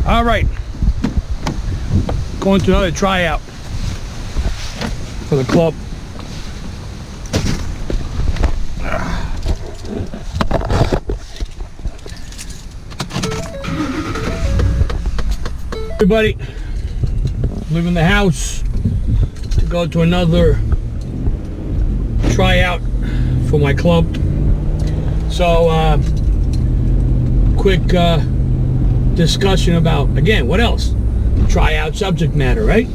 All right, going to another tryout for the club. Everybody, leaving the house to go to another tryout for my club. So, quick discussion about, again, what else? Tryout subject matter, right?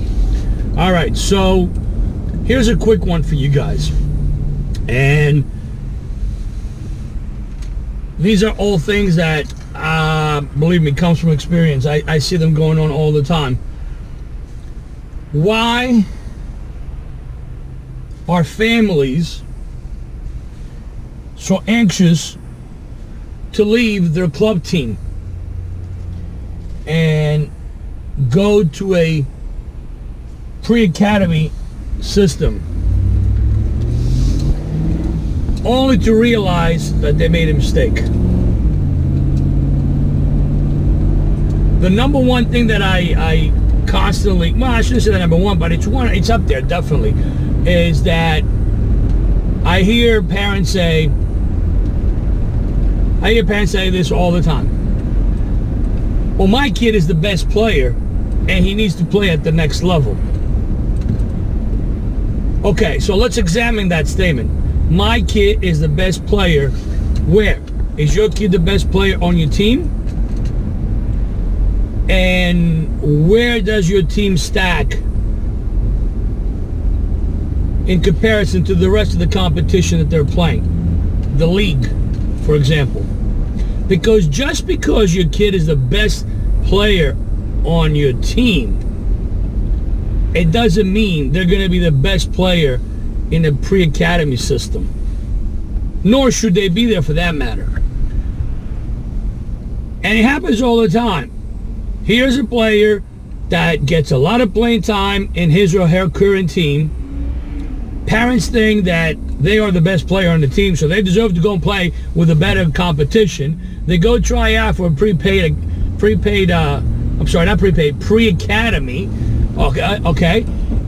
All right, so here's a quick one for you guys. And these are all things that, believe me, comes from experience. I see them going on all the time. Why are families so anxious to leave their club team and go to a pre-academy system, only to realize that they made a mistake? The number one thing that I constantly, well, I shouldn't say the number one, but it's up there definitely, is that I hear parents say this all the time. Well, my kid is the best player and he needs to play at the next level. Okay, so let's examine that statement. My kid is the best player. Where? Is your kid the best player on your team? And where does your team stack in comparison to the rest of the competition that they're playing? The league, for example. Because just because your kid is the best player on your team, it doesn't mean they're going to be the best player in a pre-academy system. Nor should they be there for that matter. And it happens all the time. Here's a player that gets a lot of playing time in his or her current team. Parents think that they are the best player on the team, so they deserve to go and play with a better competition. They go try out for a pre-academy. Okay.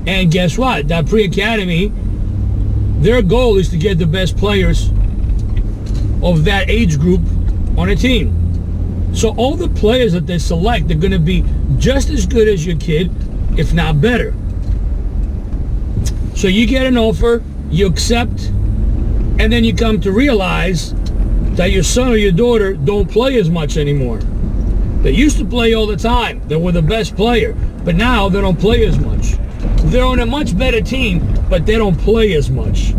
And guess what? That pre-academy, their goal is to get the best players of that age group on a team. So all the players that they select are going to be just as good as your kid, if not better. So you get an offer, you accept, and then you come to realize that your son or your daughter don't play as much anymore. They used to play all the time. They were the best player, but now they don't play as much. They're on a much better team, but they don't play as much.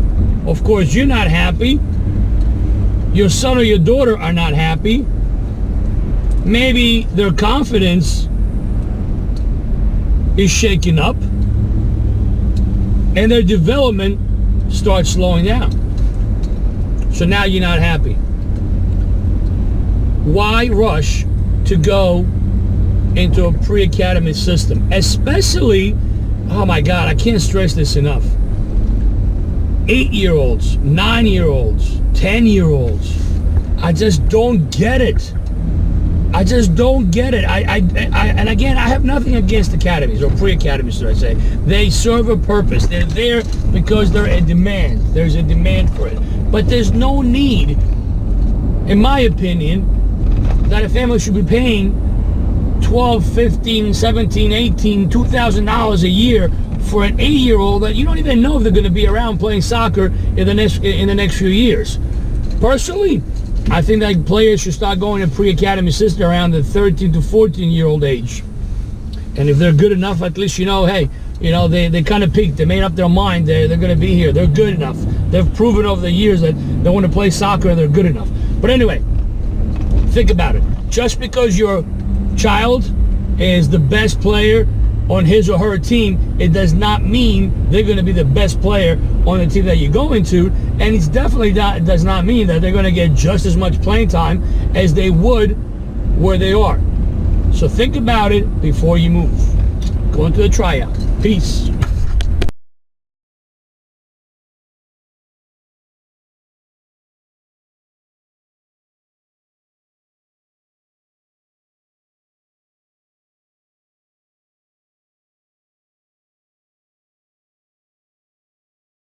Of course, you're not happy. Your son or your daughter are not happy. Maybe their confidence is shaken up and their development starts slowing down. So now you're not happy. Why rush to go into a pre-academy system? Especially, oh my God, I can't stress this enough. 8-year-olds, 9-year-olds, 10-year-olds. I just don't get it. I just don't get it. And again, I have nothing against academies or pre-academies, should I say. They serve a purpose. They're there because they're a demand. There's a demand for it. But there's no need, in my opinion, that a family should be paying $12, $15, $17, $18, $2,000 a year for an 8-year-old that you don't even know if they're going to be around playing soccer in the next few years. Personally, I think that players should start going to pre-academy system around the 13 to 14-year-old age. And if they're good enough, at least hey, they kind of peaked. They made up their mind. They're going to be here. They're good enough. They've proven over the years that they want to play soccer and they're good enough. But anyway, think about it. Just because your child is the best player on his or her team, it does not mean they're going to be the best player on the team that you're going to, and it's definitely does not mean that they're going to get just as much playing time as they would where they are. So think about it before you move. Go into the tryout. Peace.